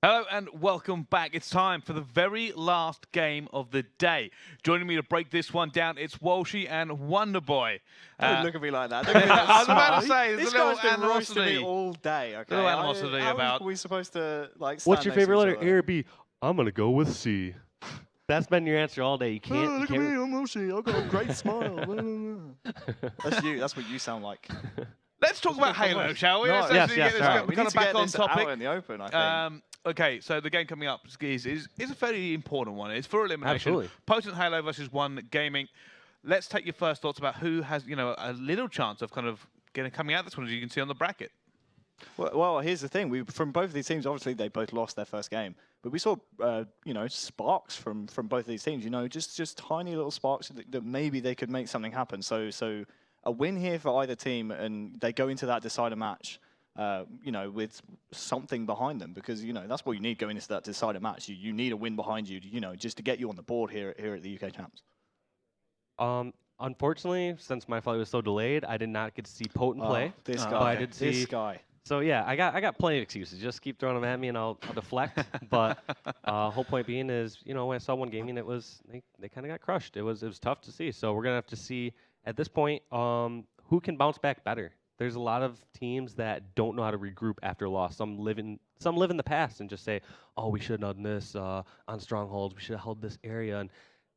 Hello and welcome back. It's time for the very last game of the day. Joining me to break this one down, it's Walshy and Wonderboy. Don't look at me like that. Look at me like I was about to say, there's this a little guy's been roasting animosity. me all day. Okay, Little animosity how about- are we supposed to like? What's stand your next favorite to letter? each A other? or B? I'm gonna go with C. That's been your answer all day. You can't. you look at can't me, I'm Moshi. I've got a great smile. That's you. That's what you sound like. Let's talk about Halo, shall we? No, Let's yes, actually yes, get this all right. We kind need of to back get on this topic. out in the open. I think. Okay, so the game coming up is a fairly important one. It's for elimination. Absolutely. Potent.Halo versus OneGaming. Let's take your first thoughts about who has, a little chance of kind of coming out this one, as you can see on the bracket. Well, here's the thing. From both of these teams, obviously they both lost their first game, but we saw, sparks from both of these teams. Just tiny little sparks that maybe they could make something happen. So a win here for either team, and they go into that decider match, with something behind them, because that's what you need going into that decider match. You need a win behind you, just to get you on the board here at the UK Champs. Unfortunately, since my flight was so delayed, I did not get to see Potent play. This But guy. I did see. This guy. So yeah, I got plenty of excuses. Just keep throwing them at me, and I'll deflect. But whole point being is, when I saw OneGaming, they kind of got crushed. It was tough to see. So we're gonna have to see at this point who can bounce back better. There's a lot of teams that don't know how to regroup after a loss. Some live in the past and just say, "Oh, we should have done this on strongholds. We should have held this area." And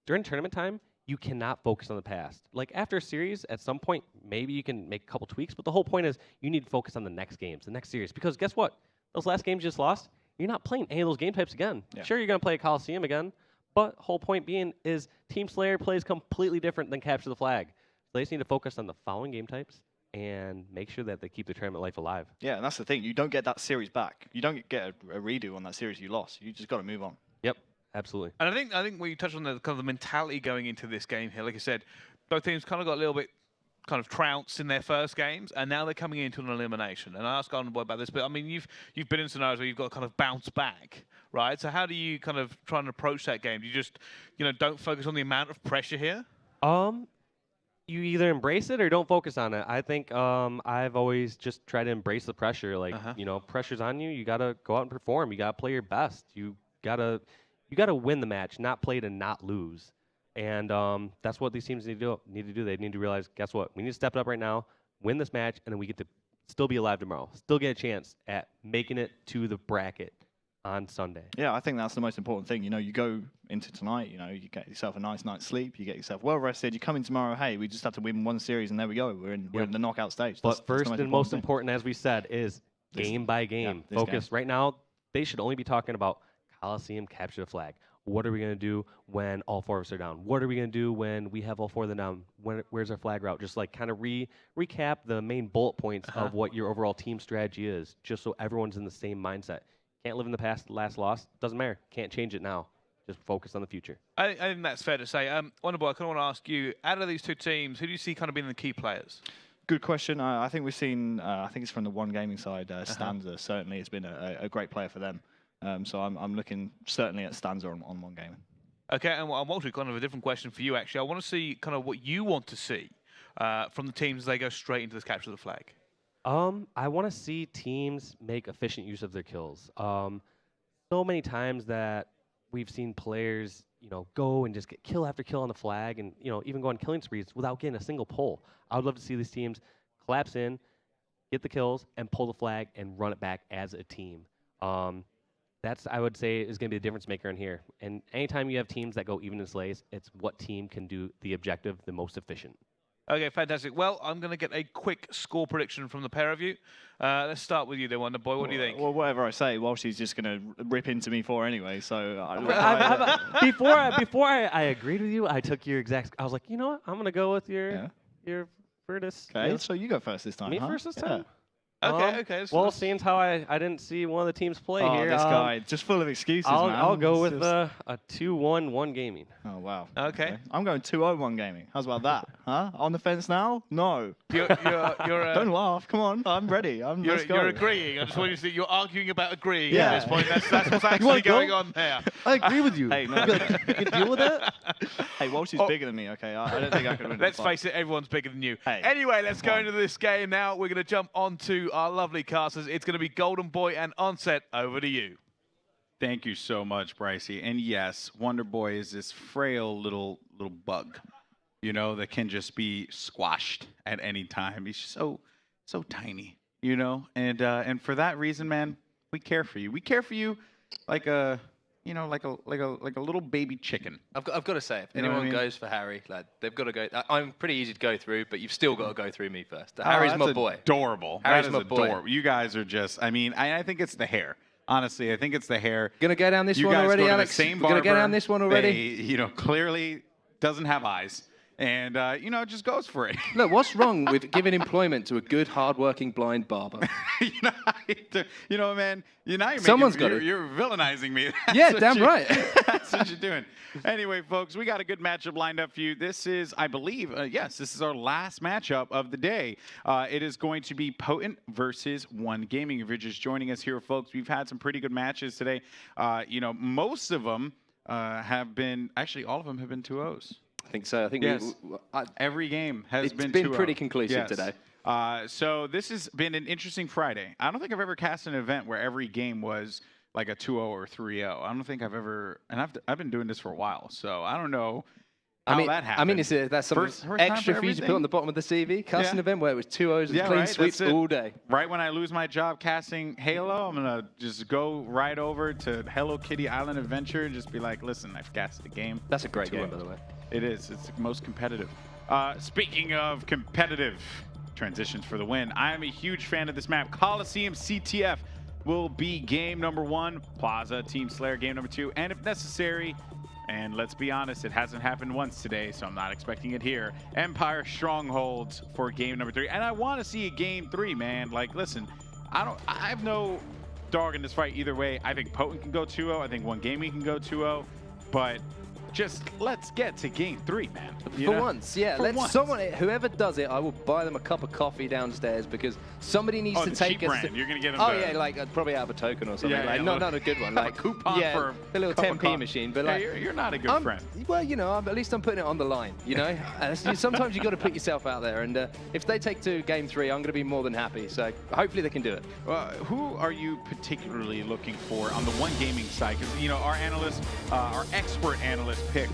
during tournament time, you cannot focus on the past. Like after a series, at some point, maybe you can make a couple tweaks, but the whole point is you need to focus on the next games, the next series. Because guess what? Those last games you just lost, you're not playing any of those game types again. Yeah. Sure, you're going to play a Coliseum again, but whole point being is Team Slayer plays completely different than Capture the Flag. So they just need to focus on the following game types and make sure that they keep the tournament life alive. Yeah, and that's the thing. You don't get that series back. You don't get a redo on that series you lost. You just got to move on. Yep, absolutely. And I think when you touched on the kind of the mentality going into this game here, like I said, both teams kind of got a little bit kind of trounced in their first games, and now they're coming into an elimination. And I asked Golden Boy about this, but I mean, you've been in scenarios where you've got to kind of bounce back, right? So how do you kind of try and approach that game? Do you just, don't focus on the amount of pressure here? You either embrace it or don't focus on it. I think I've always just tried to embrace the pressure. Like, pressure's on you. You got to go out and perform. You got to play your best. You got to win the match, not play to not lose. And that's what these teams need to do. They need to realize, guess what? We need to step it up right now, win this match, and then we get to still be alive tomorrow. Still get a chance at making it to the bracket on Sunday. Yeah, I think that's the most important thing. You go into tonight, you get yourself a nice night's sleep, you get yourself well rested, you come in tomorrow, hey, we just have to win one series and there we go. We're in the knockout stage. But first and most thing. important, as we said, is game by game. Focus. Right now, they should only be talking about Coliseum, capture the flag. What are we going to do when all four of us are down? What are we going to do when we have all four of them down? Where's our flag route? Just like kind of recap the main bullet points of what your overall team strategy is, just so everyone's in the same mindset. Can't live in the past, last loss. Doesn't matter. Can't change it now. Just focus on the future. I think that's fair to say. Wonderboy, I kind of want to ask you, out of these two teams, who do you see kind of being the key players? Good question. I think we've seen, I think it's from the OneGaming side, Stanza certainly has been a great player for them. So I'm looking certainly at Stanza on OneGaming. Okay, and I'm also kind of a different question for you, actually. I want to see kind of what you want to see from the teams as they go straight into this capture the flag. I want to see teams make efficient use of their kills. So many times that we've seen players, go and just get kill after kill on the flag, and even go on killing sprees without getting a single pull. I would love to see these teams collapse in, get the kills, and pull the flag and run it back as a team. That's, I would say, is going to be the difference maker in here. And anytime you have teams that go even in slays, it's what team can do the objective the most efficient. Okay, fantastic. Well, I'm going to get a quick score prediction from the pair of you. Let's start with you there, Wonderboy. What do you think? Well, whatever I say, she's just going to rip into me for anyway. So before I agreed with you, I took your exact. I was like, you know what? I'm going to go with your Virtus. Okay, so you go first this time. Me first this time. Yeah. Okay. Well, seeing how I didn't see one of the teams play here. This guy, just full of excuses, man. I'll go with a 2-1 OneGaming. Oh, wow. Okay. I'm going 2-0 OneGaming. How's about that? Huh? On the fence now? No. You're Don't laugh. Come on. I'm ready. Let's go. You're agreeing. I just want you to see you're arguing about agreeing Yeah. at this point. That's what's actually going on there. I agree with you. Hey, no. You can deal with that? Hey, Walsh is bigger than me, okay? I don't think I can win. Let's face it, everyone's bigger than you. Hey, anyway, let's go into this game now. We're going to jump onto our lovely casters. It's going to be Golden Boy and Onset. Over to you. Thank you so much, Brycey. And yes, Wonder Boy is this frail little bug, you know, that can just be squashed at any time. He's so tiny, you know, and for that reason, man, we care for you. We care for you like a little baby chicken. I've got to say, if You know what I anyone mean? goes for Harry, like they've got to go. I'm pretty easy to go through, but you've still got to go through me first. Harry's my boy. Adorable. Harry's That is my boy. adorable. You guys are just. I mean, I think it's the hair. Honestly, I think it's the hair. Gonna go down this You one guys already, go to Alex? the same We're gonna go barber. down this one already. They, you know, clearly doesn't have eyes, and you know, just goes for it. Look, what's wrong with giving employment to a good, hardworking blind barber? you know, man. Now you're Someone's got it. You're villainizing me. That's Yeah, what damn right. That's what you're doing. Anyway, folks, we got a good matchup lined up for you. This is, I believe, yes, this is our last matchup of the day. It is going to be Potent versus OneGaming. If you're just joining us here, folks, we've had some pretty good matches today. You know, most of them have been, actually, all of them have been 2-0s. I think so. I think Yes. Every game has it's been been 2-0. pretty conclusive Yes. today. So this has been an interesting Friday. I don't think I've ever cast an event where every game was like a 2-0 or 3-0. I don't think I've ever, and I've been doing this for a while, so I don't know how that happened. I mean, that's something First time extra for for you to put everything? on the bottom of the CV. Casting Yeah. event where it was 2-0s and Yeah, clean right, sweeps that's it. all day. Right when I lose my job casting Halo, I'm gonna just go right over to Hello Kitty Island Adventure and just be like, listen, I've casted the game. That's a great game, 2-0. by the way. It is. It's the most competitive. Speaking of competitive transitions for the win, I am a huge fan of this map. Coliseum CTF will be game number 1. Plaza Team Slayer game number 2. And if necessary, and let's be honest, it hasn't happened once today, so I'm not expecting it here, Empire Strongholds for game number 3. And I want to see a game 3, man. Like, listen, I have no dog in this fight either way. I think Potent can go 2-0. I think OneGaming can go 2-0. But just let's get to game 3, man. You For know? once, yeah. For Let's once. whoever does it, I will buy them a cup of coffee downstairs because somebody needs Oh, to the take cheap us. brand. You're gonna get them. Oh the- yeah, like probably out of a token or something. Yeah, like, yeah, not a good one. Like a coupon yeah, for a little cup of 10p coffee. machine. But Yeah, like, you're not a good friend. Well, you know, at least I'm putting it on the line. You know, sometimes you got to put yourself out there. And if they take to game 3, I'm going to be more than happy. So hopefully they can do it. Who are you particularly looking for on the OneGaming side? Because you know our analyst, our expert analyst, picked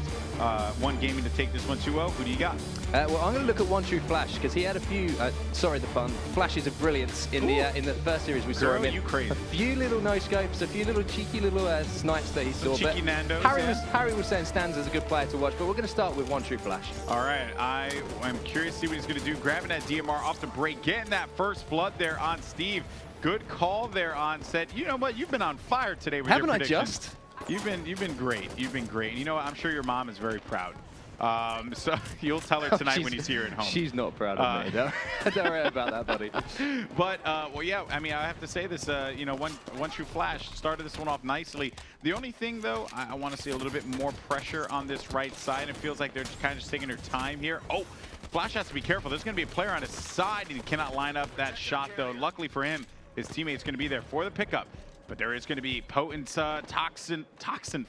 OneGaming to take this one 2-0. Who do you got? Well, I'm going to look at One True Flash because he had a few, sorry the pun, flashes of brilliance in the first series we saw Girl, him in. you crazy. A few little no scopes, a few little cheeky little snipes that he saw. cheeky but Nandos, Harry was saying Stans is a good player to watch, but we're going to start with One True Flash. All right, I'm curious to see what he's going to do. Grabbing that DMR off the break, getting that first blood there on Steve. Good call there on set. You know what? You've been on fire today with Haven't your I predictions. just? You've been great. You've been great. And you know what? I'm sure your mom is very proud. So you'll tell her tonight when he's here at home. She's not proud of me. Don't worry about that, buddy. But, well, yeah, I mean, I have to say this, you know, One True Flash started this one off nicely. The only thing, though, I want to see a little bit more pressure on this right side. It feels like they're kind of just taking their time here. Oh, Flash has to be careful. There's going to be a player on his side, and he cannot line up that shot, though. Luckily for him, his teammate's going to be there for the pickup. But there is going to be Potent's Toxin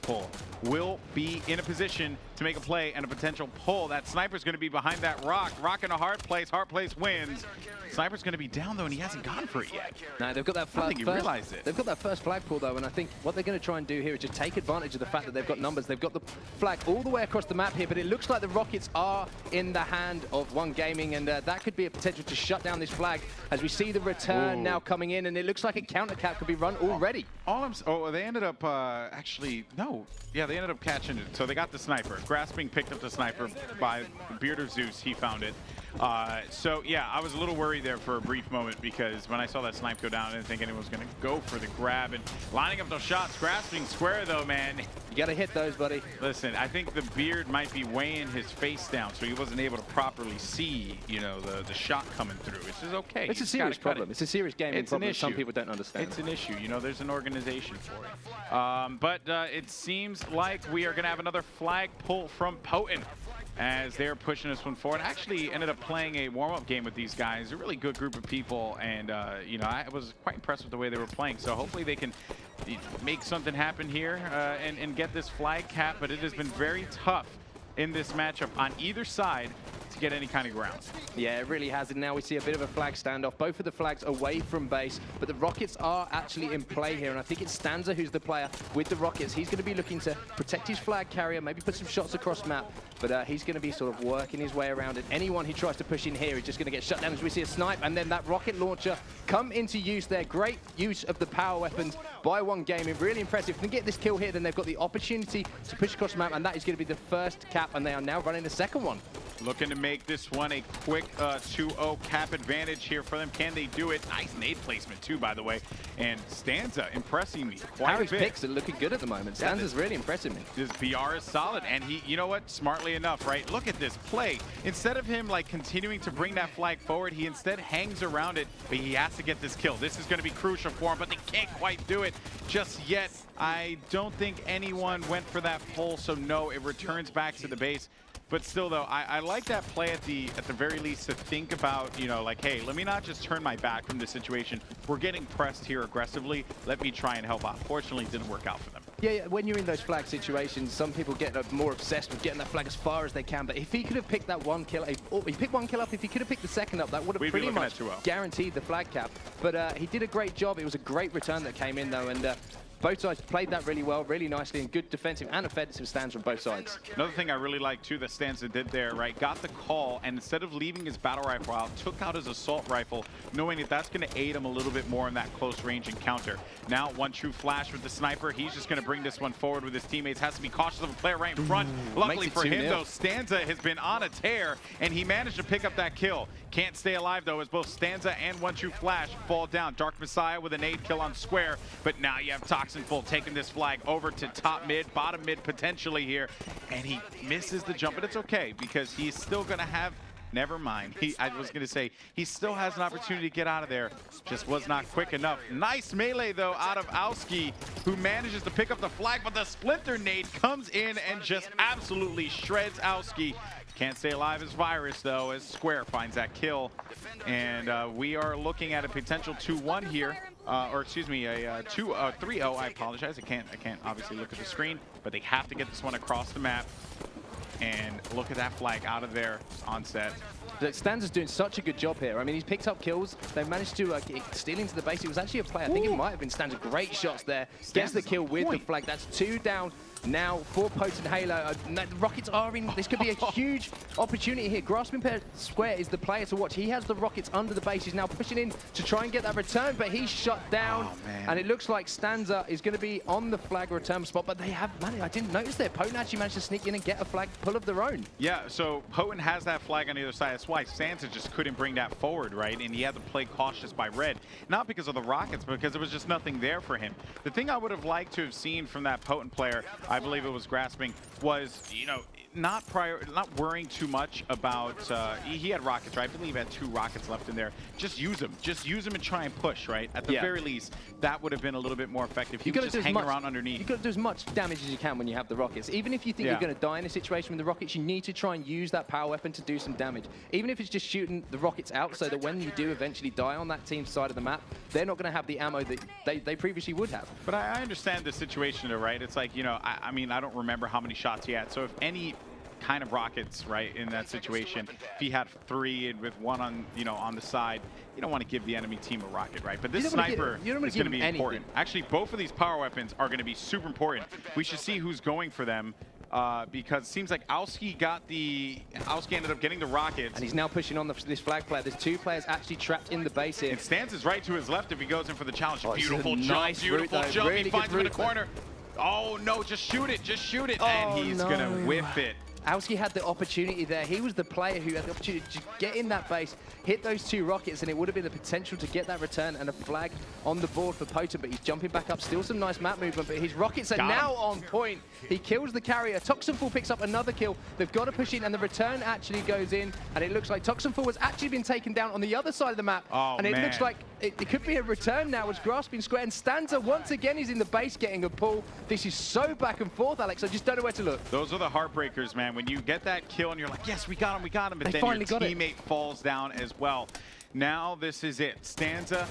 pull. Will be in a position to make a play and a potential pull. That Sniper's going to be behind that rock. Rock in a hard place. Hard place wins. Sniper's going to be down, though, and he hasn't gone for it yet. No, they've got that I don't think he realized it. They've got that first flag pull, though, and I think what they're going to try and do here is just take advantage of the fact that they've got numbers. They've got the flag all the way across the map here, but it looks like the Rockets are in the hand of OneGaming, and that could be a potential to shut down this flag as we see the return now coming in, and it looks like a counter cap could be run already. They ended up actually, no. Yeah, they ended up catching it. So they got the Sniper. Grasping picked up the Sniper by Beard of Zeus. He found it. So, yeah, I was a little worried there for a brief moment because when I saw that snipe go down, I didn't think anyone was going to go for the grab. And lining up those shots, grasping square, though, man. You got to hit those, buddy. Listen, I think the Beard might be weighing his face down, so he wasn't able to properly see, you know, the shot coming through, which is okay. It's a serious problem. It's a serious gaming problem that some issue. people don't understand. It's an issue. You know, there's an organization for it. But it seems like we are going to have another flag pull from Potent as they're pushing this one forward. I actually ended up playing a warm-up game with these guys. A really good group of people, and, you know, I was quite impressed with the way they were playing. So hopefully they can make something happen here and get this flag cap. But it has been very tough in this matchup on either side to get any kind of ground. Yeah, it really has. And now we see a bit of a flag standoff. Both of the flags away from base, but the rockets are actually in play here. And I think it's Stanza who's the player with the rockets. He's going to be looking to protect his flag carrier, maybe put some shots across map, but he's going to be sort of working his way around it. Anyone who tries to push in here is just going to get shut down as we see a snipe, and then that rocket launcher come into use there. Great use of the power weapons by OneGaming. Really impressive. If they get this kill here, then they've got the opportunity to push across the map, and that is going to be the first cap, and they are now running the second one. Looking to make this one a quick 2-0 cap advantage here for them. Can they do it? Nice nade placement too, by the way. And Stanza impressing me quite Harry's a bit. picks are looking good at the moment. Stanza's really impressing me. This BR is solid, and he, you know what, smartly enough, right? Look at this play. Instead of him like continuing to bring that flag forward, he instead hangs around it, but he has to get this kill. This is going to be crucial for him, but they can't quite do it just yet. I don't think anyone went for that pull, so no, it returns back to the base. But still, though, I like that play at the very least to think about, you know, like, hey, let me not just turn my back from this situation. We're getting pressed here aggressively. Let me try and help out. Fortunately, it didn't work out for them. Yeah, when you're in those flag situations, some people get more obsessed with getting that flag as far as they can. But if he could have picked that one kill, he picked one kill up. If he could have picked the second up, that would have pretty much guaranteed the flag cap. But he did a great job. It was a great return that came in, though, and both sides played that really well, really nicely, and good defensive and offensive stands from both sides. Another thing I really like, too, that Stanza did there, right, got the call, and instead of leaving his battle rifle out, took out his assault rifle, knowing that that's going to aid him a little bit more in that close range encounter. Now, one true flash with the sniper. He's just going to bring this one forward with his teammates. Has to be cautious of a player right in front. Luckily for him, though, Stanza has been on a tear, and he managed to pick up that kill. Can't stay alive, though, as both Stanza and one true flash fall down. Dark Messiah with a nade kill on Square, but now you have Toxinful taking this flag over to top mid, bottom mid potentially here, and he misses the jump, but it's okay because he's still going to have, never mind. I was going to say, he still has an opportunity to get out of there, just was not quick enough. Nice melee, though, out of Owski, who manages to pick up the flag, but the Splinter nade comes in and just absolutely shreds Owski. Can't stay alive as Virus, though, as Square finds that kill. And we are looking at a potential 2-1 here. Or excuse me, a 3-0. I apologize. I can't obviously look at the screen, but they have to get this one across the map. And look at that flag out of there on set. Stanza's doing such a good job here. I mean, he's picked up kills. They've managed to steal into the base. It was actually a play. I think it might have been Stanza. Great shots there. Gets the kill with the flag. That's 2 down now for Potent.Halo. The Rockets are in. This could be a huge opportunity here. Grasping Pair Square is the player to watch. He has the Rockets under the base. He's now pushing in to try and get that return, but he's shut down. And it looks like Stanza is going to be on the flag return spot, but they have managed. I didn't notice there. Potent actually managed to sneak in and get a flag pull of their own. Yeah, so Potent has that flag on the other side. That's why Stanza just couldn't bring that forward, right? And he had to play cautious by red. Not because of the Rockets, but because there was just nothing there for him. The thing I would have liked to have seen from that Potent player, I believe it was Grasping, was, you know, not worrying too much about, he had rockets, right? I believe he had 2 rockets left in there. Just use them and try and push, right? At the very least, that would have been a little bit more effective. He was just hanging around underneath. You've got to do as much damage as you can when you have the rockets. Even if you think you're going to die in a situation with the rockets, you need to try and use that power weapon to do some damage. Even if it's just shooting the rockets out so that when you do eventually die on that team's side of the map, they're not going to have the ammo that they previously would have. But I understand the situation, though, right? It's like, you know, I mean, I don't remember how many shots he had. So if any kind of rockets, right, in that situation, if he had 3 and with 1 on, you know, on the side, you don't want to give the enemy team a rocket, right? But this sniper is going to be important. Actually, both of these power weapons are going to be super important. We should see who's going for them. Because it seems like Owski ended up getting the rockets. And he's now pushing on this flag player. There's 2 players actually trapped in the base here. And Stanza's right to his left if he goes in for the challenge. Oh, beautiful jump, beautiful jump. Really he finds him in the corner. Oh, no, just shoot it, Oh, and he's going to whiff it. Owski had the opportunity there. He was the player who had the opportunity to get in that base, hit those 2 rockets, and it would have been the potential to get that return and a flag on the board for Potent, but he's jumping back up. Still some nice map movement, but his rockets are now on point. He kills the carrier. Toxinful picks up another kill. They've got to push in, and the return actually goes in, and it looks like Toxinful has actually been taken down on the other side of the map, and it looks like it could be a return now as Grasping Square, and Stanza once again is in the base getting a pull. This is so back and forth, Alex. I just don't know where to look. Those are the heartbreakers, man. When you get that kill and you're like, yes, we got him, but then your teammate falls down as well. Now this is it. Stanza,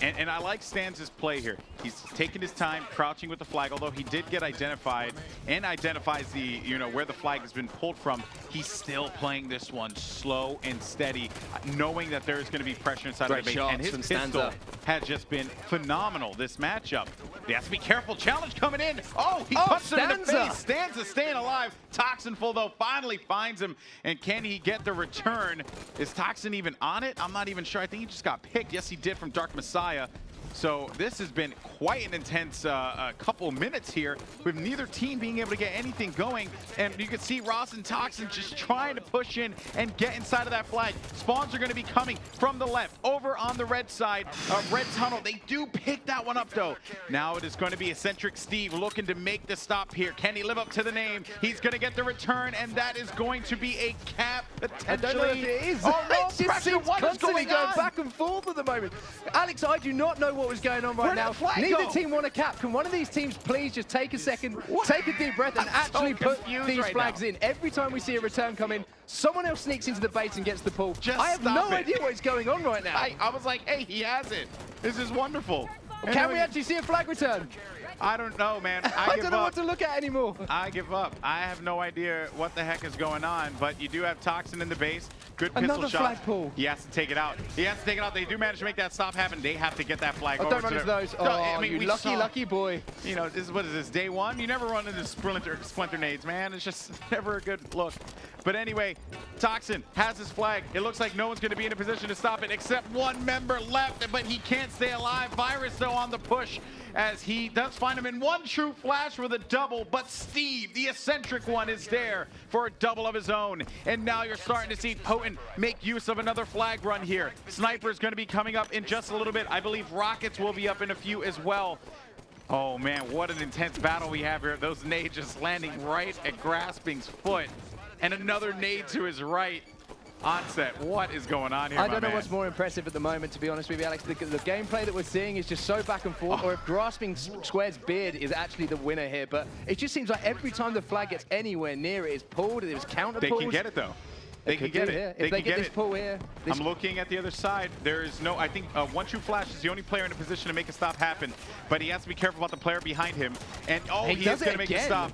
and I like Stanza's play here. He's taking his time, crouching with the flag, although he did get identified and identifies the, where the flag has been pulled from. He's still playing this one slow and steady, knowing that there is going to be pressure inside of the base. And his pistol has just been phenomenal this matchup. He has to be careful. Challenge coming in. Oh, he punched him in the face. Stanza staying alive. Toxinful, though, finally finds him. And can he get the return? Is Toxin even on it? I'm not even sure. I think he just got picked. Yes, he did from Dark Messiah. So this has been quite an intense couple minutes here with neither team being able to get anything going. And you can see Ross and Toxin just trying to push in and get inside of that flag. Spawns are going to be coming from the left over on the red side. Red tunnel. They do pick that one up, though. Now it is going to be Eccentric Steve looking to make the stop here. Can he live up to the name? He's going to get the return, and that is going to be a cap potentially. I don't know if it is. Oh, no, it just seems constantly going back and forth at the moment. Alex, I do not know what was going on right now. Neither team want a cap. Can one of these teams please just take a second, take a deep breath, and actually put these flags in? Every time we see a return come in, someone else sneaks into the base and gets the pull. I have no idea what is going on right now. I was like, hey, he has it. This is wonderful. Can we actually see a flag return? I don't know, man. I don't know what to look at anymore. I give up. I have no idea what the heck is going on, but you do have Toxin in the base. Good pistol Another shot. flag pull. He has to take it out. He has to take it out. They do manage to make that stop happen. They have to get that flag over don't run to into those. No, I mean, you lucky boy. What is this, day one? You never run into splinter nades, man. It's just never a good look. But anyway, Toxin has his flag. It looks like no one's going to be in a position to stop it except one member left, but he can't stay alive. Virus, though, on the push as he does find him in one true flash with a double, but Steve, the eccentric one, is there for a double of his own. And now you're starting to see Potent make use of another flag run here. Sniper is going to be coming up in just a little bit. I believe Rockets will be up in a few as well. Oh, man, what an intense battle we have here. Those nades just landing right at Grasping's foot. And another nade to his right. Onset, what is going on here, I don't know what's more impressive at the moment, to be honest with you, Alex. The gameplay that we're seeing is just so back and forth, or if Grasping Square's beard is actually the winner here. But it just seems like every time the flag gets anywhere near it is pulled, it is counter pulled. They can get it, though. They can get it. If they get this pull here. I'm looking at the other side. There is no, I think One True Flash is the only player in a position to make a stop happen, but he has to be careful about the player behind him. And he is going to make the stop.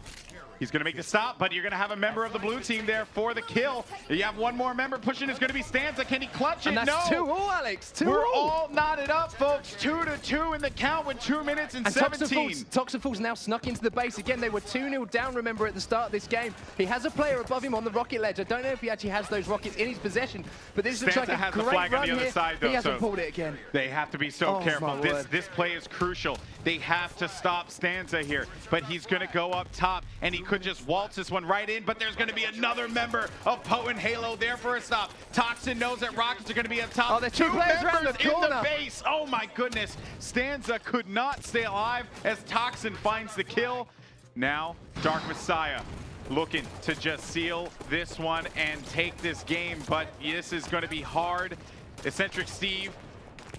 He's going to make the stop, but you're going to have a member of the blue team there for the kill. You have one more member pushing. It's going to be Stanza. Can he clutch it? And that's 2-all, Alex. 2-all. We're all knotted up, folks. 2-2 in the count with 2 minutes and 17. Toxinful's now snuck into the base. Again, they were 2-0 down, remember, at the start of this game. He has a player above him on the rocket ledge. I don't know if he actually has those rockets in his possession, but this looks like a great flag run on the other here. side, though, he hasn't pulled it again. They have to be so careful. This play is crucial. They have to stop Stanza here, but he's going to go up top, and he could just waltz this one right in, but there's going to be another member of Potent.Halo there for a stop. Toxin knows that Rockets are going to be up top. Oh, there's two players around the corner. In the base. Oh my goodness. Stanza could not stay alive as Toxin finds the kill. Now, Dark Messiah looking to just seal this one and take this game, but this is going to be hard. Eccentric Steve,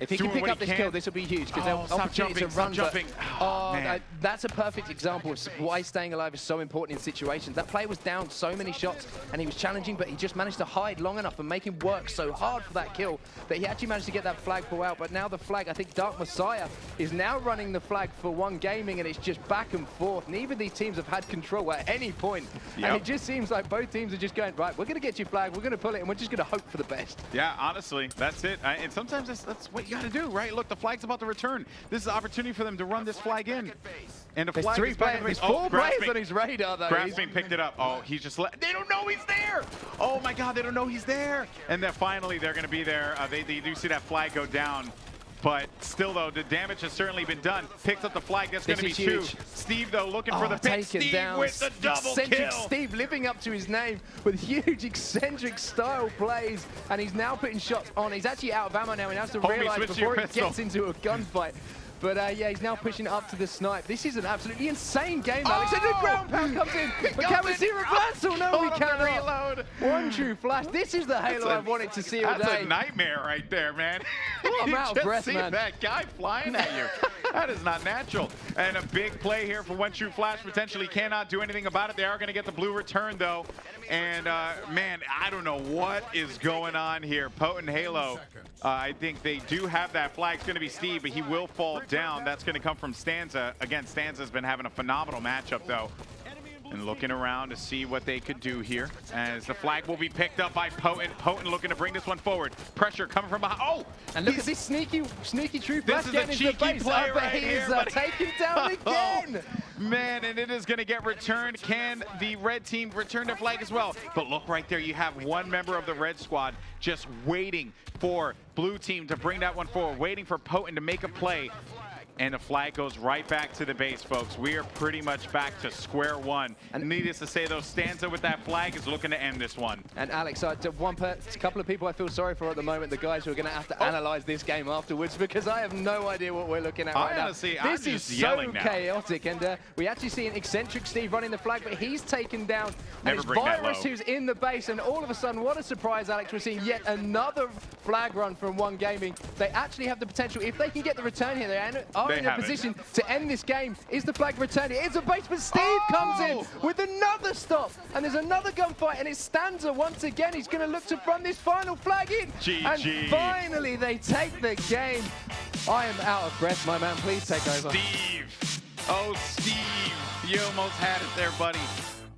if he can pick up this kill, this will be huge because they'll opportunity to run. That's a perfect example of why staying alive is so important in situations. That player was down so many shots and he was challenging, but he just managed to hide long enough and make him work so hard for that kill that he actually managed to get that flag pull out. But now the flag, I think Dark Messiah is now running the flag for OneGaming, and it's just back and forth. Neither of these teams have had control at any point. And it just seems like both teams are just going, right, we're going to get your flag, we're going to pull it, and we're just going to hope for the best. Yeah, honestly, that's it. And sometimes that's what you got to do, right? Look, the flag's about to return. This is an opportunity for them to run this flag in. And the flag is back. There's 4 players on his radar, though. Grasping picked it up. Oh, he's just they don't know he's there. Oh my God, they don't know he's there. And then finally, they're going to be there. They do see that flag go down. But still, though, the damage has certainly been done. Picks up the flag. That's going to be 2. Steve, though, looking for the pick. Steve down with the double kill. Steve living up to his name with huge eccentric style plays. And he's now putting shots on. He's actually out of ammo now. He has to realize before he gets into a gunfight. But yeah, he's now pushing it up to the snipe. This is an absolutely insane game, Alex. And the ground pound comes in. But can we see reversal? No, we cannot. Reload. One true flash. This is the Halo I've wanted to see all day. That's a nightmare right there, man. Oh, I'm out of breath, man. That guy flying at you. That is not natural. And a big play here for One True Flash. Potentially cannot do anything about it. They are going to get the blue return, though. And, man, I don't know what is going on here. Potent.Halo, I think they do have that flag. It's going to be Steve, but he will fall down. That's going to come from Stanza. Again, Stanza's been having a phenomenal matchup, though. And looking around to see what they could do here as the flag will be picked up by Potent. Potent looking to bring this one forward. Pressure coming from behind. Oh! And look at this sneaky True Flash. This is a cheeky play right here. But taken down again. Man, and it is going to get returned. Can the red team return their flag as well? But look right there. You have one member of the red squad just waiting for blue team to bring that one forward, waiting for Potent to make a play. And the flag goes right back to the base, folks. We are pretty much back to square one. And needless to say, though, Stanza with that flag is looking to end this one. And Alex, a couple of people I feel sorry for at the moment, the guys who are going to have to analyze this game afterwards, because I have no idea what we're looking at right honestly, now. This is so chaotic. And we actually see an eccentric Steve running the flag, but he's taken down. And it's Virus who's in the base. And all of a sudden, what a surprise, Alex. We're seeing yet another flag run from OneGaming. They actually have the potential, if they can get the return here, they are in a position to end this game. Is the flag returning? It's a base, but Steve comes in with another stop. And there's another gunfight, and it's Stanza once again. He's going to look to run this final flag in. GG. And finally, they take the game. I am out of breath, my man. Please take over. Steve. Oh, Steve. You almost had it there, buddy.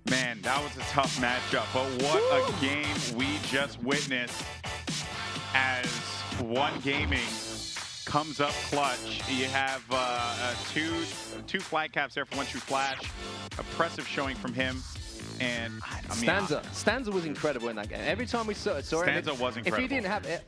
Man, that was a tough matchup. But what a game we just witnessed as OneGaming comes up clutch. You have two flag caps there for One True Flash. Impressive showing from him. And I mean, Stanza was incredible in that game. Every time we saw him, Stanza was incredible.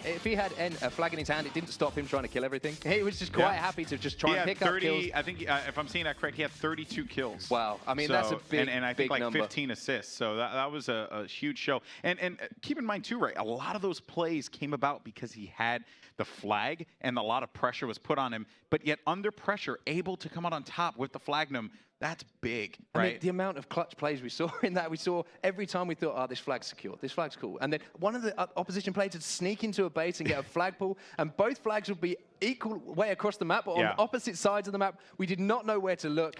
If he had a flag in his hand, it didn't stop him trying to kill everything. He was just quite happy to just try and pick up kills. I think if I'm seeing that correct, he had 32 kills. Wow, I mean that's a big and I think like number. 15 assists. So that was a huge show. And keep in mind too, right? A lot of those plays came about because he had the flag and a lot of pressure was put on him. But yet under pressure, able to come out on top with the flagnum. That's big, right? I mean, the amount of clutch plays we saw in that, we saw every time we thought, oh, this flag's secure, this flag's cool. And then one of the opposition players would sneak into a base and get a flag pull, and both flags would be equal way across the map, but on opposite sides of the map. We did not know where to look.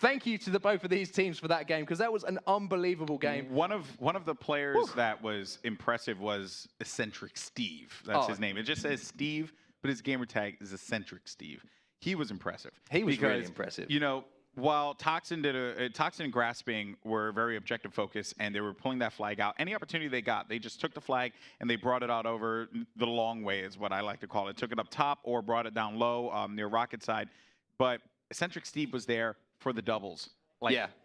Thank you to both of these teams for that game, because that was an unbelievable game. One of the players that was impressive was Eccentric Steve. That's his name. It just says Steve, but his gamer tag is Eccentric Steve. He was impressive. He was really impressive. You know, while Toxin and Grasping were very objective focused and they were pulling that flag out, any opportunity they got, they just took the flag and they brought it out over the long way is what I like to call it. Took it up top or brought it down low near Rocket side. But Eccentric Steve was there for the doubles.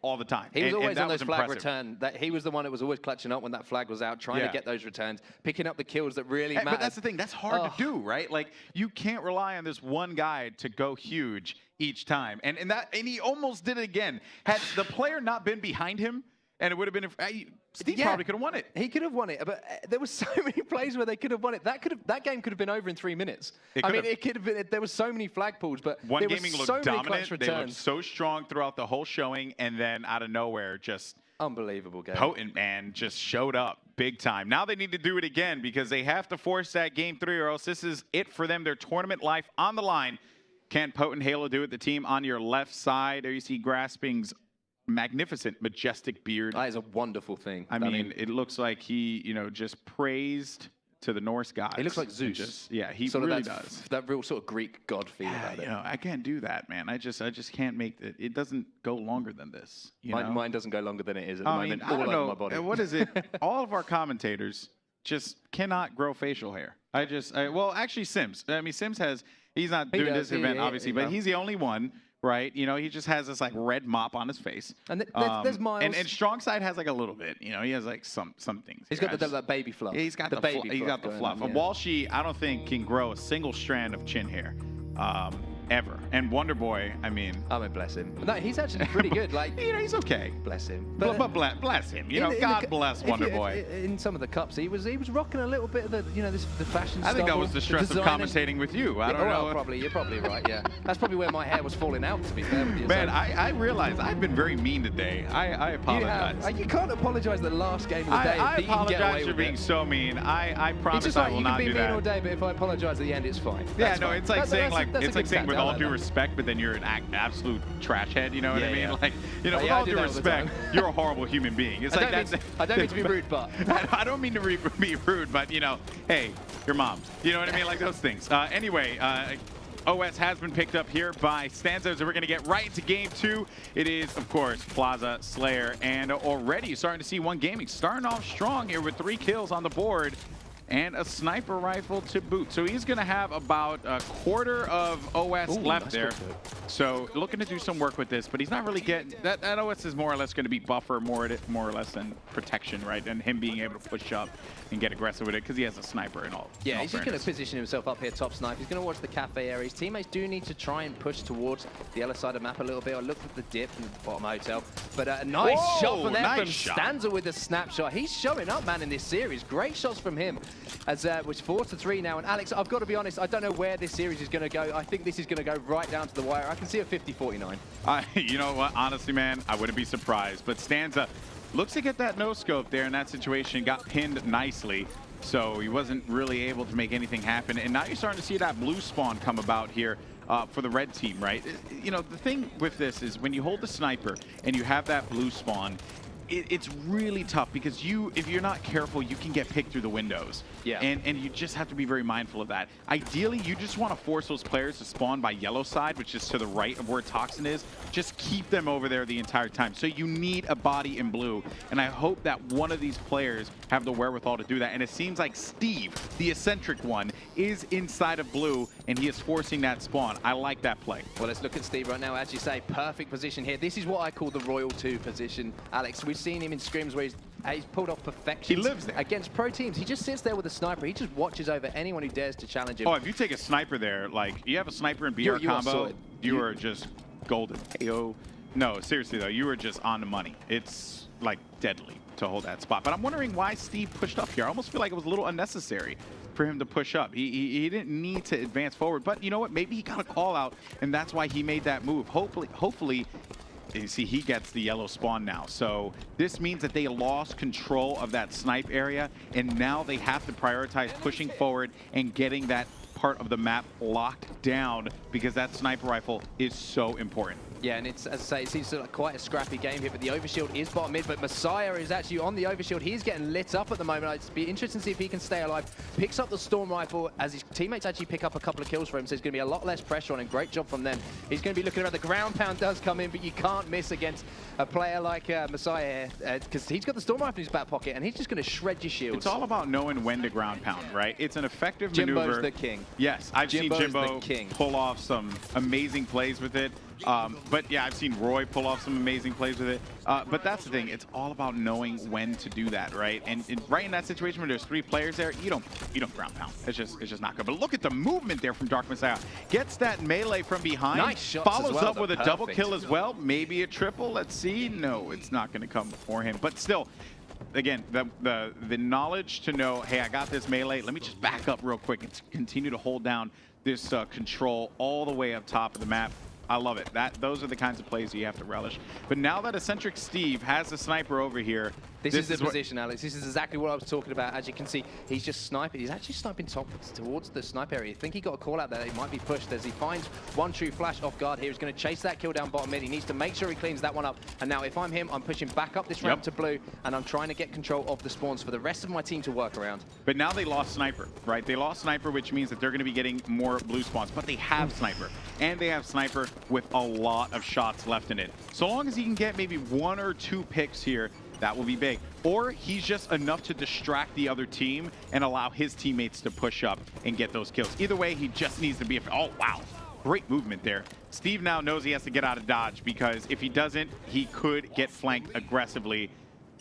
All the time. He was always on those flag returns. He was the one that was always clutching up when that flag was out, trying to get those returns, picking up the kills that really mattered. But that's the thing. That's hard to do, right? Like, you can't rely on this one guy to go huge each time. And he almost did it again. Had the player not been behind him, and it would have been Steve probably could have won it. He could have won it, but there were so many plays where they could have won it. That game could have been over in 3 minutes. It could have been. There were so many flag pulls, but OneGaming looked dominant. They looked so strong throughout the whole showing, and then out of nowhere, just unbelievable game. Potent, man, just showed up big time. Now they need to do it again because they have to force that game 3, or else this is it for them. Their tournament life on the line. Can Potent.Halo do it? The team on your left side. There you see Grasping's magnificent, majestic beard. That is a wonderful thing. I mean, it looks like he, just praised to the Norse gods. He looks like Zeus. He really does. That real sort of Greek god feel about it. I can't do that, man. I just can't make it. It doesn't go longer than this. Mine doesn't go longer than it is at the moment. I don't know. My body. What is it? All of our commentators just cannot grow facial hair. Well, actually, Sims. I mean, Sims has. He's not doing this event, obviously, but he's the only one. Right, he just has this like red mop on his face. And there's Miles. And Strong Side has like a little bit. He has like some things. He's got that baby fluff. Yeah, he's got the baby. He's got the fluff. And Walshy, I don't think can grow a single strand of chin hair. Ever. And Wonder Boy, I mean, bless him. No, he's actually pretty good. Like, he's okay. Bless him. But bless him. God bless Wonder Boy. In some of the cups, he was rocking a little bit of the the fashion. I think that was the stress of commentating with you. I don't know. You're probably right. Yeah, that's probably where my hair was falling out. To be fair with you. Man, I realize I've been very mean today. I apologize. You can't apologize the last game of the day. I apologize for being so mean. I promise I will not do that. You can be mean all day, but if I apologize at the end, it's fine. Yeah, no, it's like saying with tell all that, due though. respect, but then you're an absolute trash head, you know what I Yeah, mean? yeah. Like, you know, Oh, with yeah, I all do due that all the respect, time. you're a horrible human being. It's I like don't that's. mean, I don't mean to be rude, but I don't mean to be rude, but, you know, hey, your mom. You know what I mean? Like those things. Anyway, OS has been picked up here by Stanza, so we're going to get right into game 2. It is, of course, Plaza, Slayer, and already starting to see OneGaming starting off strong here with 3 kills on the board and a sniper rifle to boot. So he's going to have about a quarter of OS left nice there. quick So looking to do some work with this, but he's not really getting that. That OS is more or less going to be buffer more or less than protection, right? And him being able to push up and get aggressive with it because he has a sniper and all. yeah, in all he's just going to fairness. position himself up here, top snipe. He's going to watch the cafe area. His teammates do need to try and push towards the other side of the map a little bit. I looked at the dip in the bottom hotel, but a nice Whoa, shot from there nice from shot. Stanza with a snapshot. He's showing up, man, in this series. Great shots from him. As was 4-3 now. And Alex, I've got to be honest, I don't know where this series is going to go. I think this is going to go right down to the wire. I can see a 50-49. You know what? Honestly, man, I wouldn't be surprised. But Stanza looks to get that no-scope there in that situation. Got pinned nicely. So he wasn't really able to make anything happen. And now you're starting to see that blue spawn come about here for the red team, right? You know, the thing with this is when you hold the sniper and you have that blue spawn, it's really tough because if you're not careful, you can get picked through the windows. Yeah. And you just have to be very mindful of that. Ideally, you just want to force those players to spawn by yellow side, which is to the right of where Toxin is. Just keep them over there the entire time. So you need a body in blue. And I hope that one of these players have the wherewithal to do that. And it seems like Steve, the eccentric one, is inside of blue, and he is forcing that spawn. I like that play. Well, let's look at Steve right now. As you say, perfect position here. This is what I call the Royal 2 position, Alex. We've seen him in scrims where he's pulled off perfection. He lives there. Against pro teams. He just sits there with a sniper. He just watches over anyone who dares to challenge him. Oh, if you take a sniper there, like, you have a sniper and BR You are combo, sorted. you are just golden. Ayo. No, seriously, though, you are just on the money. It's, like, deadly to hold that spot. But I'm wondering why Steve pushed up here. I almost feel like it was a little unnecessary for him to push up. He didn't need to advance forward. But you know what? Maybe he got a call out, and that's why he made that move. Hopefully, you see, he gets the yellow spawn now. So this means that they lost control of that snipe area, and now they have to prioritize pushing forward and getting that part of the map locked down because that sniper rifle is so important. Yeah, and it's, as I say, it seems like quite a scrappy game here, but the overshield is bottom mid, but Messiah is actually on the overshield. He's getting lit up at the moment. It'd be interesting to see if he can stay alive. Picks up the storm rifle as his teammates actually pick up a couple of kills for him, so there's going to be a lot less pressure on him. Great job from them. He's going to be looking around. The ground pound does come in, but you can't miss against a player like Messiah here, because he's got the storm rifle in his back pocket, and he's just going to shred your shields. It's all about knowing when to ground pound, right? It's an effective Jimbo's maneuver. the king. Yes, I've seen Jimbo's Jimbo the king. pull off some amazing plays with it. But yeah, I've seen Roy pull off some amazing plays with it. But that's the thing. It's all about knowing when to do that, right? And right in that situation where there's 3 players there, you don't ground pound. It's just not good. But look at the movement there from Dark Messiah. Gets that melee from behind. Nice shots as Follows well, up though. with a double Perfect. kill as well. Maybe a triple. Let's see. No, it's not going to come for him. But still, again, the knowledge to know, hey, I got this melee. Let me just back up real quick and continue to hold down this control all the way up top of the map. I love it. Those are the kinds of plays you have to relish. But now that Eccentric Steve has the sniper over here, This is the position, Alex. This is exactly what I was talking about. As you can see, he's just sniping. He's actually sniping towards the snipe area. I think he got a call out there. He might be pushed as he finds one true flash off guard here. He's going to chase that kill down bottom mid. He needs to make sure he cleans that one up. And now if I'm him, I'm pushing back up this ramp to blue, and I'm trying to get control of the spawns for the rest of my team to work around. But now they lost sniper, right? They lost sniper, which means that they're going to be getting more blue spawns. But they have sniper, and they have sniper with a lot of shots left in it. So long as he can get maybe 1 or 2 picks here, that will be big. Or he's just enough to distract the other team and allow his teammates to push up and get those kills. Either way, he just needs to be oh, wow. Great movement there. Steve now knows he has to get out of dodge because if he doesn't, he could get flanked aggressively.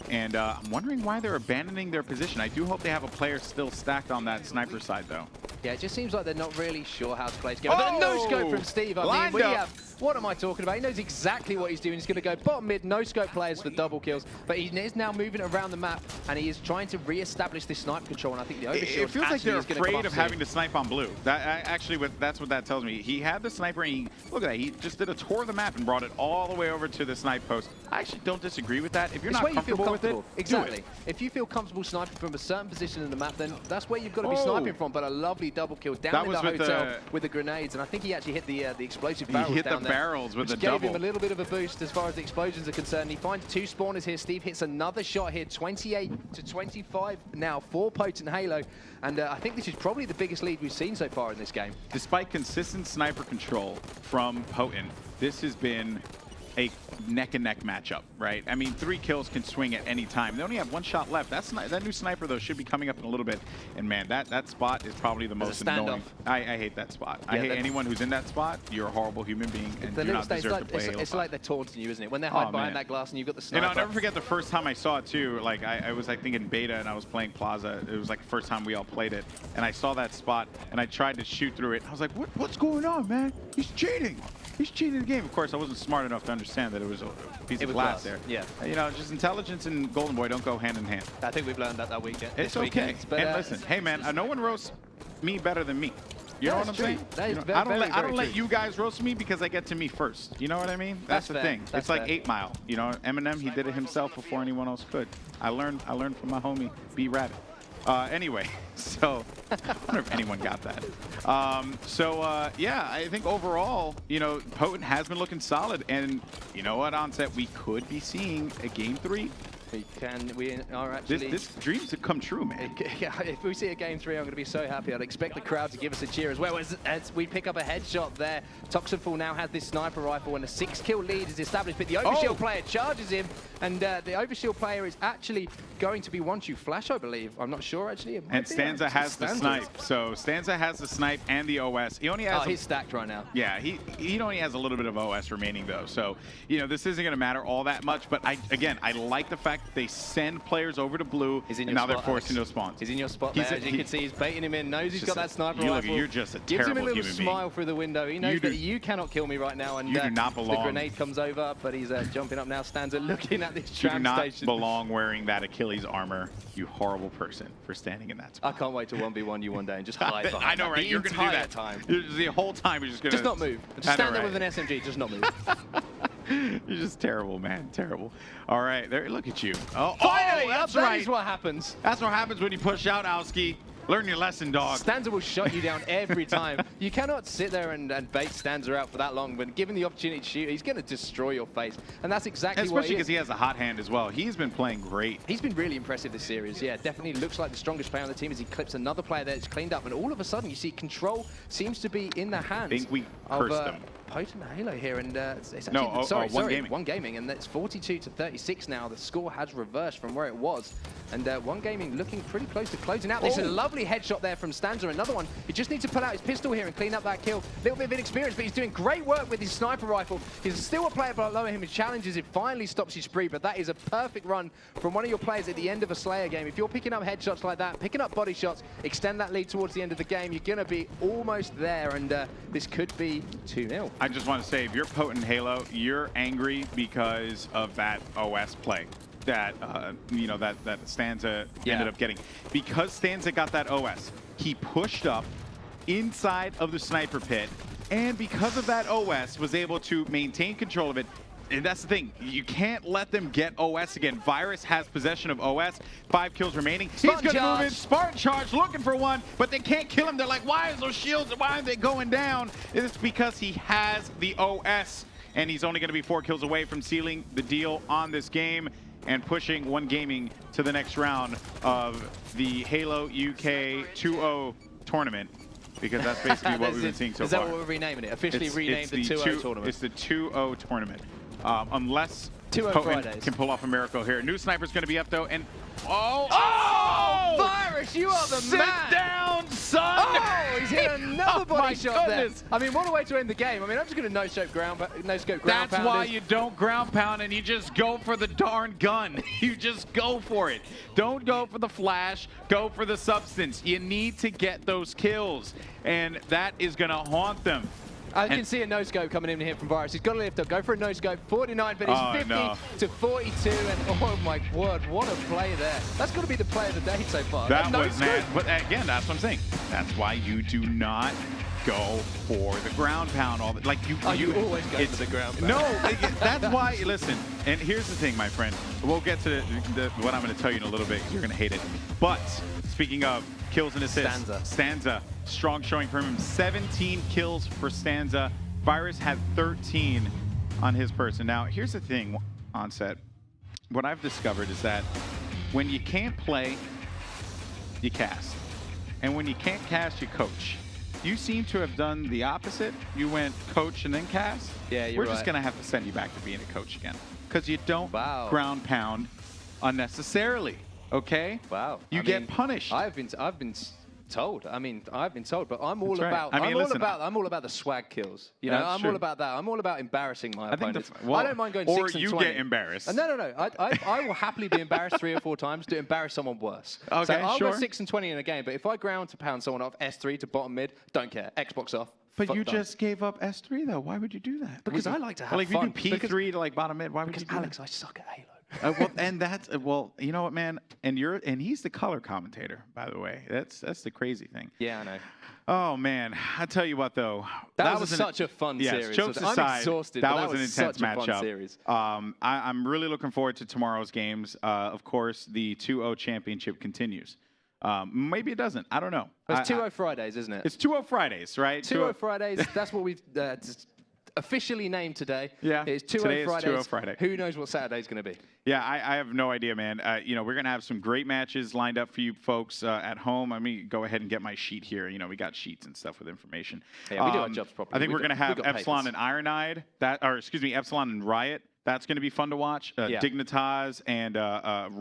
And I'm wondering why they're abandoning their position. I do hope they have a player still stacked on that sniper side, though. Yeah, it just seems like they're not really sure how to play together. But a no-scope from Steve. I mean, we have What am I talking about? He knows exactly what he's doing. He's going to go bottom mid, no scope players for double kills, but he is now moving around the map, and he is trying to re-establish this snipe control, and I think the overshield It feels like they're afraid of having to. to snipe on blue. That's what that tells me. He had the sniper, and look at that. He just did a tour of the map and brought it all the way over to the snipe post. I actually don't disagree with that. If you're not comfortable with it, exactly. do it. If you feel comfortable sniping from a certain position in the map, then that's where you've got to be sniping from. But a lovely double kill down in the hotel with the grenades, and I think he actually hit the explosive barrels down there. He hit the barrels with the double. Gave him a little bit of a boost as far as the explosions are concerned. He finds 2 spawners here. Steve hits another shot here, 28 to 25 now for Potent.Halo, and I think this is probably the biggest lead we've seen so far in this game. Despite consistent sniper control from Potent, this has been a neck-and-neck matchup, right? I mean, 3 kills can swing at any time. They only have 1 shot left. That new sniper, though, should be coming up in a little bit. And, man, that spot is probably the most annoying. I hate that spot. I hate anyone who's in that spot. You're a horrible human being and do not deserve to play Halo. It's like they're taunting you, isn't it? When they're hiding behind that glass and you've got the sniper. And I'll never forget the first time I saw it, too. Like, I was, I think, in beta, and I was playing Plaza. It was, like, the first time we all played it. And I saw that spot, and I tried to shoot through it. I was like, what's going on, man? He's cheating. He's cheating the game. Of course, I wasn't smart enough to understand that it was a piece of glass there. Yeah. You know, just intelligence and Golden Boy don't go hand in hand. I think we've learned that weekend. It's okay. But, and listen, hey, man, no one roasts me better than me. You know what I'm saying? That is I don't let you guys roast me because I get to me first. You know what I mean? That's the thing. It's like 8 Mile. You know, Eminem, he did it himself before anyone else could. I learned from my homie, B Rabbit. Anyway, so I wonder if anyone got that. Yeah, I think overall, you know, Potent has been looking solid, and you know what, Onset, we could be seeing a game 3. We are actually... This dreams have come true, man. If we see a game 3, I'm going to be so happy. I'd expect the crowd to give us a cheer as well. As we pick up a headshot there, Toxinfall now has this sniper rifle, and a 6-kill lead is established, but the Overshield player charges him, and the Overshield player is actually going to be Flash, I believe. I'm not sure, actually. And Stanza has the snipe. So Stanza has the snipe and the OS. He only has... he's stacked right now. Yeah, he only has a little bit of OS remaining, though. So, you know, this isn't going to matter all that much, but I like the fact that they send players over to blue, and now they're forcing those spawns. He's in your spot there. As you can see, he's baiting him in, knows he's got that sniper rifle. You're just a Gives terrible him a little human smile being. through the window. He knows that you cannot kill me right now, and you do not belong. the grenade comes over, but he's jumping up now. Stanza looking at this you tram do not station. belong wearing that Achilles armor, you horrible person, for standing in that spot. I can't wait to 1v1 you one day and just hide behind I know, right? You're going to do that time. The whole time you're just going to... Just not move. Just stand there with an SMG, just not move. You're just terrible, man. Terrible. All right, there. Look at you. Oh, finally! That's that right. is what happens. That's what happens when you push out, Owski. Learn your lesson, dog. Stanza will shut you down every time. You cannot sit there and bait Stanza out for that long. When given the opportunity to shoot, he's going to destroy your face. And that's exactly what Especially because he has a hot hand as well. He's been playing great. He's been really impressive this series. Yeah, definitely looks like the strongest player on the team as he clips another player that's cleaned up. And all of a sudden, you see control seems to be in the hands I think we cursed them. Potent.Halo here, and it's actually, no, sorry, OneGaming. OneGaming, and it's 42 to 36 now. The score has reversed from where it was, and OneGaming looking pretty close to closing out. This is a lovely headshot there from Stanza. Another one. He just needs to pull out his pistol here and clean up that kill. A little bit of inexperience, but he's doing great work with his sniper rifle. He's still a player below him who challenges it, finally stops his spree, but that is a perfect run from one of your players at the end of a Slayer game. If you're picking up headshots like that, picking up body shots, extend that lead towards the end of the game, you're going to be almost there, and this could be 2-0. I just want to say, if you're Potent.Halo, you're angry because of that OS play that you know that Stanza ended up getting. Because Stanza got that OS, he pushed up inside of the sniper pit, and because of that OS, was able to maintain control of it. And that's the thing, you can't let them get OS again. Virus has possession of OS, 5 kills remaining. He's gonna move in, Spartan charge, looking for one, but they can't kill him. They're like, why is those shields, why aren't they going down? It's because he has the OS, and he's only gonna be 4 kills away from sealing the deal on this game and pushing OneGaming to the next round of the Halo UK 2-0 tournament. Because that's basically what we've been seeing so far. Is that what we're renaming it? Officially renamed the 2-0 tournament. It's the 2-0 tournament. Unless Potent can pull off a miracle here. New sniper's going to be up, though, and... Oh! Virus, you are the man! Sit down, son! Oh, he's hit another body shot there. I mean, what a way to end the game. I mean, I'm just going to no-scope ground That's why you don't ground pound and you just go for the darn gun. You just go for it. Don't go for the flash. Go for the substance. You need to get those kills, and that is going to haunt them. I can see a no-scope coming in here from Virus. He's got to lift up, go for a no-scope. 49, but he's 50 to 42, and oh my word, what a play there. That's got to be the play of the day so far. That was mad. But again, that's what I'm saying. That's why you do not go for the ground pound. All the, like you always go for the ground pound. No, that's why. Listen, and here's the thing, my friend. We'll get to what I'm going to tell you in a little bit. You're going to hate it. But speaking of kills and assists, Stanza, strong showing from him. 17 kills for Stanza. Virus had 13 on his person. Now, here's the thing, Onset. What I've discovered is that when you can't play, you cast. And when you can't cast, you coach. You seem to have done the opposite. You went coach and then cast. Yeah, you're We're right. just going to have to send you back to being a coach again. Because you don't ground pound unnecessarily, okay? Wow. You get punished. I've been told. I mean, I've been told, but I'm all That's right. about. I mean, I'm all about the swag kills. You know, That's I'm true. all about that. I'm all about embarrassing my I think opponents. well, I don't mind going or 6 and you 20. get embarrassed. No. I will happily be embarrassed 3 or 4 times to embarrass someone worse. Okay, so I'll sure. go 6 and 20 in a game, but if I ground to pound someone off S3 to bottom mid, don't care. Xbox off. But you done. just gave up S3 though. Why would you do that? Because I like to have well, if fun. you do P3 to like bottom mid, why would you Because do Alex, that? I suck at Halo. Well, and that's well, you know what, man, and he's the color commentator, by the way. That's the crazy thing. Yeah, I know. Oh man, I tell you what though, That was such a fun yes, series. Jokes I'm aside, exhausted. that but was an intense such a fun matchup. series. I'm really looking forward to tomorrow's games. Of course, the 2-0 championship continues. Maybe it doesn't. I don't know. It's 2-0 Fridays, isn't it? It's 2-0 Fridays, right? 2-0 Fridays. That's what we've officially named today. Yeah, It's today 2-0 is Fridays. 2-0 Friday. Who knows what Saturday's going to be? Yeah, I have no idea, man. You know, we're going to have some great matches lined up for you folks at home. I mean, go ahead and get my sheet here. You know, we got sheets and stuff with information. Yeah, we do our jobs properly. I think We we're going to have got Epsilon papers. and Ironide, Epsilon and Riot. That's going to be fun to watch. Dignitas and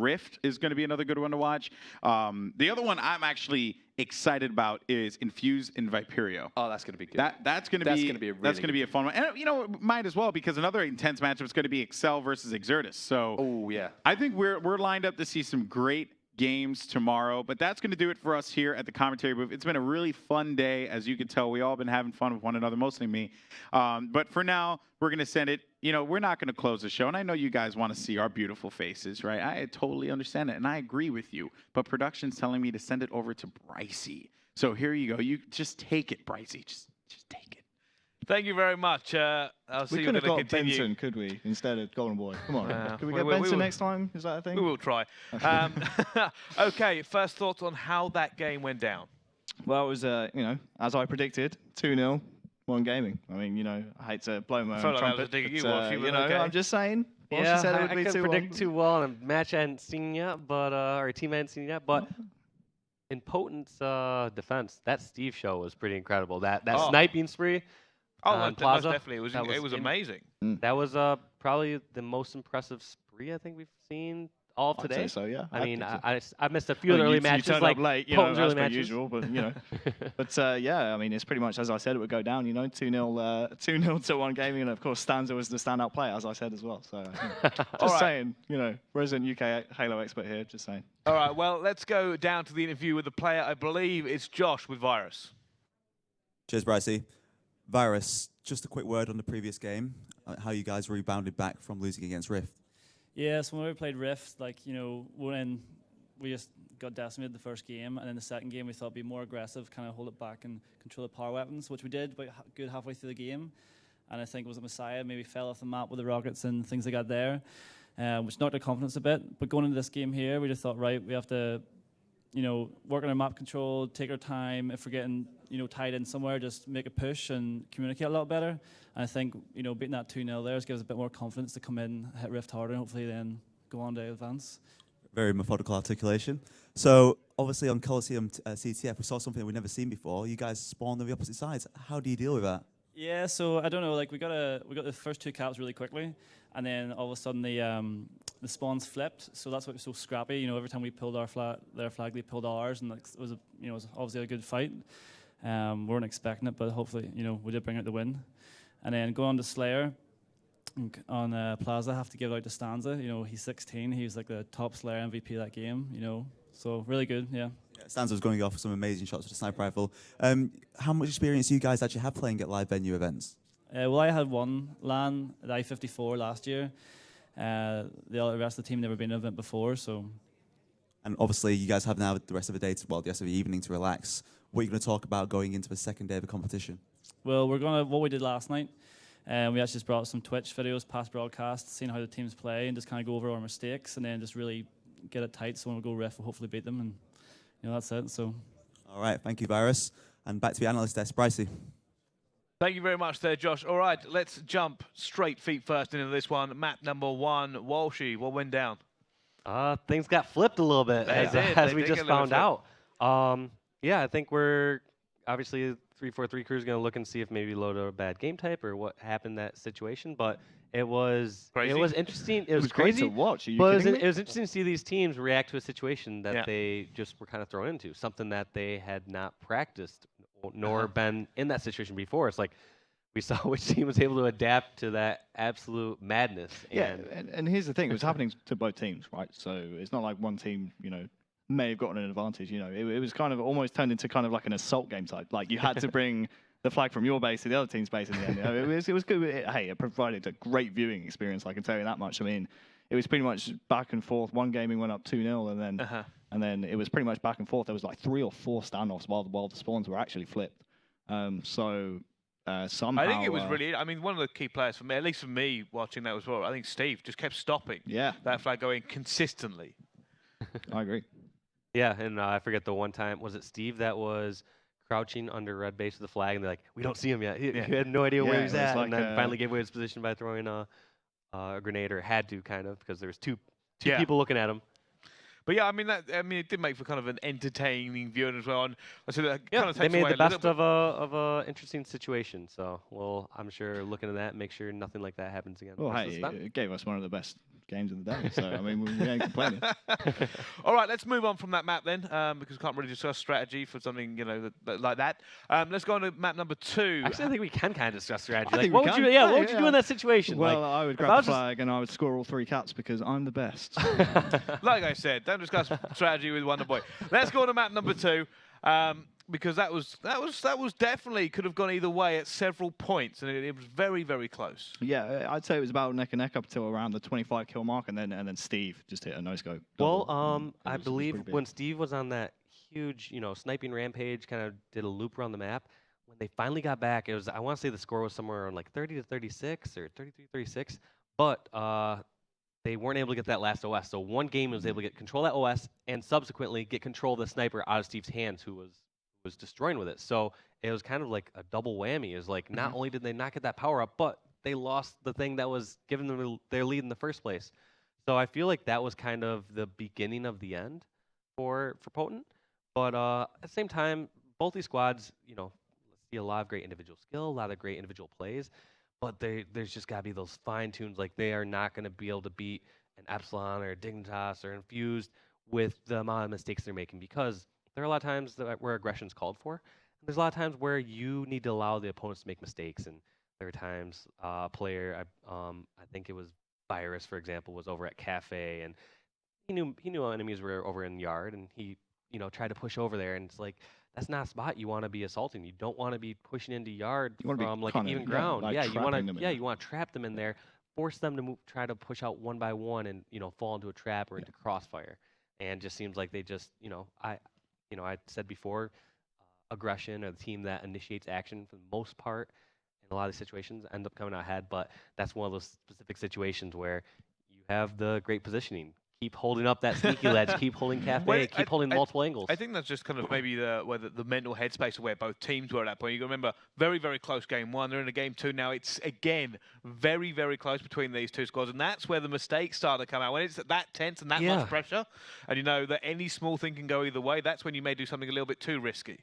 Rift is going to be another good one to watch. The other one I'm actually excited about is Infuse and Viperio. Oh, that's going to be good. That's going to be a fun one. And you know, might as well, because another intense matchup is going to be Excel versus Exertus. So oh yeah, I think we're lined up to see some great games tomorrow, but that's going to do it for us here at the commentary booth. It's been a really fun day. As you can tell, we all been having fun with one another, mostly me. But for now, we're going to send it. You know, we're not going to close the show, and I know you guys want to see our beautiful faces, right? I totally understand it, and I agree with you. But production's telling me to send it over to Brycey. So here you go. You just take it, Brycey. Just take it. Thank you very much. I'll see We you could have got continue. Benson, could we, instead of Golden Boy? Come on. Could we we get will- Benson we will. next time? Is that a thing? We will try. Okay, first thoughts on how that game went down. Well, it was, you know, as I predicted, 2-0, OneGaming. I mean, you know, I hate to blow my own Felt like I was trumpet, digging you but, off. You were you know, okay. I'm just saying. Well, yeah, she said it would I be couldn't 2-1. predict too well in a match I hadn't seen yet, but our team I hadn't seen yet. But in Potent's defense, that Steve show was pretty incredible. That sniping spree. Oh, on most Plaza, definitely. It was amazing. That was probably the most impressive spree I think we've seen all of I'd today. say so, yeah. I mean, think so. I missed a few of the Well, early you matches, turned like up late, you know, Potent's as early per matches. usual, but you know. But yeah, I mean, it's pretty much as I said it would go down. You know, 2-0 to OneGaming, and of course Stanza was the standout player, as I said as well. So just saying, you know, resident UK Halo expert here, just saying. All right, well, let's go down to the interview with the player. I believe it's Josh with Virus. Cheers, Brycey. Virus, just a quick word on the previous game, how you guys rebounded back from losing against Rift. Yeah, so when we played Rift, like, you know, when we just got decimated the first game, and then the second game we thought we'd be more aggressive, kind of hold it back and control the power weapons, which we did about good halfway through the game. And I think it was a Messiah, maybe fell off the map with the rockets and things they got there, which knocked our confidence a bit. But going into this game here, we just thought, right, we have to, you know, work on our map control, take our time. If we're getting, you know, tied in somewhere, just make a push and communicate a lot better. And I think, you know, beating that 2-0 there gives us a bit more confidence to come in, hit Rift harder, and hopefully then go on to advance. Very methodical articulation. So, obviously on Coliseum CTF, we saw something we've never seen before. You guys spawned on the opposite sides. How do you deal with that? Yeah, so I don't know. Like we got the first 2 caps really quickly, and then all of a sudden the spawns flipped. So that's what was so scrappy. You know, every time we pulled their flag, they pulled ours, and it was it was obviously a good fight. We weren't expecting it, but hopefully, you know, we did bring out the win. And then go on to Slayer on Plaza. Have to give out to Stanza. You know, he's 16. He was like the top Slayer MVP of that game. You know, So really good, yeah. Stanza was going off some amazing shots with the sniper rifle. How much experience do you guys actually have playing at live venue events? Well, I had one LAN at I-54 rast year. The rest of the team never been to an event before, so. And obviously, you guys have now the rest of the day, the rest of the evening to relax. What are you going to talk about going into the second day of the competition? Well, what we did last night, we actually just brought some Twitch videos, past broadcasts, seeing how the teams play, and just kind of go over our mistakes, and then just really get it tight. So when we go riff, we'll hopefully beat them, and that's it. So. All right, thank you, Virus, and back to the analyst desk, Brycey. Thank you very much there, Josh. All right, let's jump straight feet first into this one. Map number 1, Walshy, what went down? Things got flipped a little bit as we just found out. Yeah, I think we're obviously 3-4-3 crew is going to look and see if maybe load a bad game type or what happened in that situation. But it was crazy. It was interesting. It was crazy crazy to watch. Are you but kidding me? it was interesting to see these teams react to a situation that they just were kind of thrown into, something that they had not practiced nor been in that situation before. It's like we saw which team was able to adapt to that absolute madness. And here's the thing: it was happening to both teams, right? So it's not like one team, may have gotten an advantage. It was kind of almost turned into kind of like an assault game type. Like you had to bring the flag from your base to the other team's base in the end. It was good. It provided a great viewing experience. I can tell you that much. I mean, it was pretty much back and forth. OneGaming went up 2-0, and then it was pretty much back and forth. There was like 3 or 4 standoffs while the spawns were actually flipped. Somehow I think it was really. I mean, one of the key players for me, at least for me, watching that as well. I think Steve just kept stopping. That flag going consistently. I agree. Yeah, and I forget the one time, was it Steve that was crouching under red base with the flag, and they're like, we don't see him yet. He had no idea where he was at, and then finally gave away his position by throwing a grenade, or had to kind of, because there was two people looking at him. But yeah, I mean, it did make for kind of an entertaining viewing as well. And I said that Yeah, kind of they takes made away the a little best of a interesting situation. So, I'm sure looking at that, make sure nothing like that happens again. Well, hey, it gave us one of the best games of the day. So, I mean, we ain't complaining. All right, let's move on from that map then, because we can't really discuss strategy for something, like that. Let's go on to map number 2. Actually, I think we can kind of discuss strategy. I think what we would can. you, what would you do in that situation? Well, like, I would grab the flag and I would score all 3 cats because I'm the best. Like I said, don't discuss strategy with Wonder Boy. Let's go on to map number 2. Because that was definitely could have gone either way at several points, and it was very, very close. Yeah, I'd say it was about neck and neck up till around the 25 kill mark, and then Steve just hit a no-scope. Well, I believe when Steve was on that huge, sniping rampage, kind of did a loop around the map. When they finally got back, it was, I want to say the score was somewhere around like 30-36 or 33-36, but they weren't able to get that last OS. So OneGaming was able to get control of that OS and subsequently get control of the sniper out of Steve's hands, who was destroying with it. So it was kind of like a double whammy. It was like not only did they not get that power up, but they lost the thing that was giving them their lead in the first place. So I feel like that was kind of the beginning of the end for Potent. But at the same time, both these squads, see a lot of great individual skill, a lot of great individual plays, but there's just got to be those fine tunes. Like they are not going to be able to beat an Epsilon or a Dignitas or Infused with the amount of mistakes they're making, because there are a lot of times where aggression is called for. And there's a lot of times where you need to allow the opponents to make mistakes. And there are times a player, I think it was Virus, for example, was over at Cafe, and he knew enemies were over in Yard, and he tried to push over there, and it's like, that's not a spot you want to be assaulting. You don't want to be pushing into Yard from like an even ground. You want to trap them in there, force them to try to push out one by one, and fall into a trap or into crossfire. And just seems like they just I said before, aggression, or the team that initiates action for the most part in a lot of situations end up coming out ahead. But that's one of those specific situations where you have the great positioning. Keep holding up that sneaky ledge, keep holding Cafe, keep holding multiple angles. I think that's just kind of maybe the mental headspace of where both teams were at that point. You got to remember, very, very close game 1. They're in a game 2 now. It's, again, very, very close between these two squads. And that's where the mistakes start to come out. When it's that tense and that much pressure, and you know that any small thing can go either way, that's when you may do something a little bit too risky.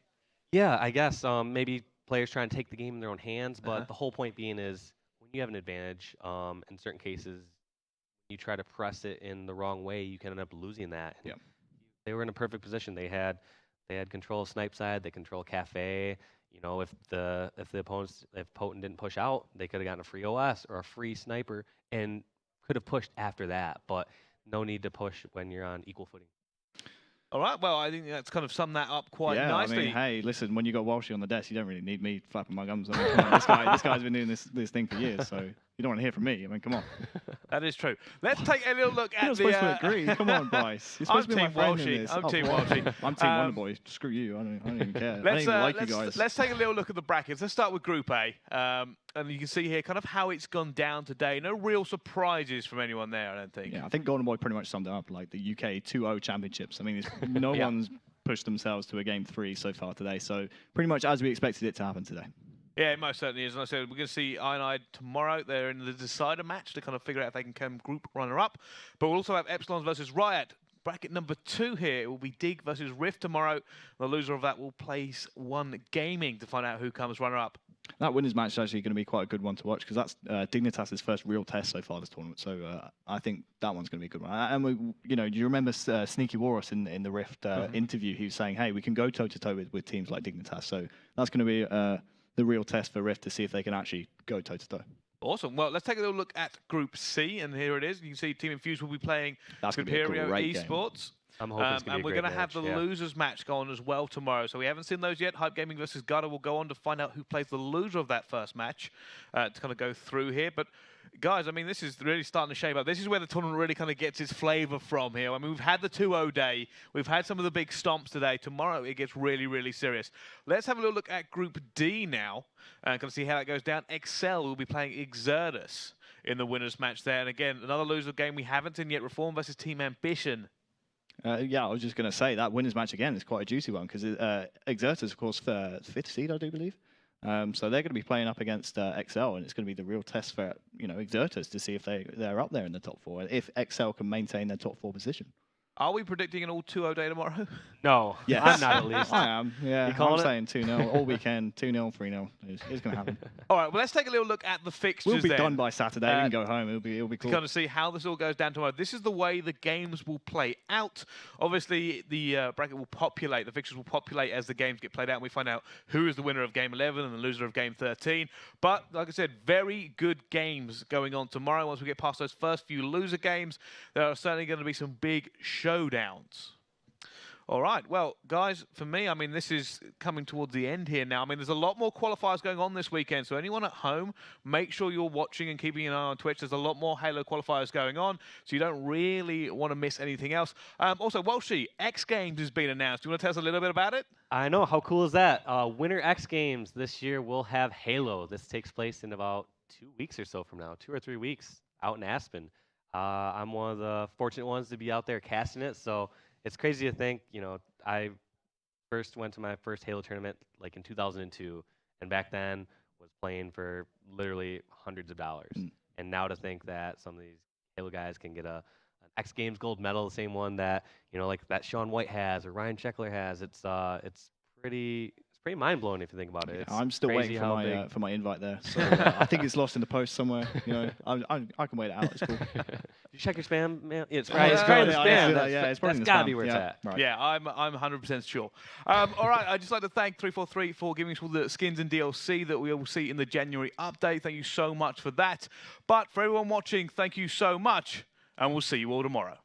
Yeah, I guess maybe players try and take the game in their own hands. But the whole point being is when you have an advantage, in certain cases, you try to press it in the wrong way, you can end up losing that. Yep. They were in a perfect position. They had control of snipe side, they control Cafe. If Potent didn't push out, they could have gotten a free OS or a free sniper and could have pushed after that. But no need to push when you're on equal footing. All right, well, I think that's kind of summed that up quite yeah, nicely. I mean, hey, listen, when you got Walshy on the desk, you don't really need me flapping my gums. I mean, come on, this guy's been doing this thing for years, so you don't want to hear from me. I mean, come on. That is true. Let's take a little look at You're not supposed to agree. Come on, Bryce. You're supposed to be my friend in this. I'm Team boy. Walshy. I'm Team Wonderboy. Screw you. I don't even care. I don't even like you guys. Let's take a little look at the brackets. Let's start with Group A. And you can see here kind of how it's gone down today. No real surprises from anyone there, I don't think. Yeah, I think Golden Boy pretty much summed it up, like the UK 2-0 championships. I mean, no one's pushed themselves to a game 3 so far today. So pretty much as we expected it to happen today. Yeah, it most certainly is. And like I said, we're going to see Iron tomorrow. They're in the decider match to kind of figure out if they can come group runner-up. But we'll also have Epsilon versus Riot. Bracket number 2 here, it will be Dig versus Rift tomorrow. The loser of that will place OneGaming to find out who comes runner-up. That winners match is actually going to be quite a good one to watch because that's Dignitas' first real test so far this tournament. So I think that one's going to be a good one. And do you remember Sneaky Walrus in the Rift interview? He was saying, "Hey, we can go toe-to-toe with teams like Dignitas." So that's going to be the real test for Rift to see if they can actually go toe-to-toe. Awesome. Well, let's take a little look at Group C, and here it is. You can see Team Infuse will be playing Superior Esports. I'm hoping it's and we're going to have the losers match go on as well tomorrow. So we haven't seen those yet. Hype Gaming versus Gutter will go on to find out who plays the loser of that first match to kind of go through here. But guys, I mean, this is really starting to shape up. This is where the tournament really kind of gets its flavour from here. I mean, we've had the 2-0 day. We've had some of the big stomps today. Tomorrow, it gets really, really serious. Let's have a little look at Group D now. And kind of see how that goes down. Excel will be playing Exertus in the winners match there. And again, another loser game we haven't seen yet. Reform versus Team Ambition. Yeah, I was just going to say that winners match again is quite a juicy one because Exertus, of course, for 5th seed, I do believe. So they're going to be playing up against XL, and it's going to be the real test for Exertus to see if they're up there in the top 4, and if XL can maintain their top 4 position. Are we predicting an all 2-0 day tomorrow? No. Yes. I'm not at least. I am. Yeah. I'm saying 2-0 all weekend. 2-0, 3-0. It's going to happen. All right. Well, let's take a little look at the fixtures. We'll be then. done by Saturday. We can go home. It'll be cool. To kind of see how this all goes down tomorrow. This is the way the games will play out. Obviously, the bracket will populate. The fixtures will populate as the games get played out, and we find out who is the winner of Game 11 and the loser of Game 13. But like I said, very good games going on tomorrow. Once we get past those first few loser games, there are certainly going to be some big showdowns. All right, well, guys, for me, I mean, this is coming towards the end here now. I mean, there's a lot more qualifiers going on this weekend, so anyone at home, make sure you're watching and keeping an eye on Twitch. There's a lot more Halo qualifiers going on, so you don't really want to miss anything else. Also, Walshy, X Games has been announced. Do you want to tell us a little bit about it? I know. How cool is that? Winter X Games this year will have Halo. This takes place in about 2 weeks or so from now, 2 or 3 weeks, out in Aspen. I'm one of the fortunate ones to be out there casting it, so it's crazy to think, I first went to my first Halo tournament like in 2002, and back then was playing for literally hundreds of dollars. And now to think that some of these Halo guys can get an X Games gold medal, the same one that like that Sean White has or Ryan Sheckler has, it's pretty mind blowing if you think about it. Yeah, I'm still waiting for my invite there. So I think it's lost in the post somewhere. I can wait it out. It's cool. Did you check your spam, man? It's probably in the spam. It's probably that's gotta be where it's at. Right. Yeah, I'm 100% sure. All right, I'd just like to thank 343 for giving us all the skins and DLC that we will see in the January update. Thank you so much for that. But for everyone watching, thank you so much, and we'll see you all tomorrow.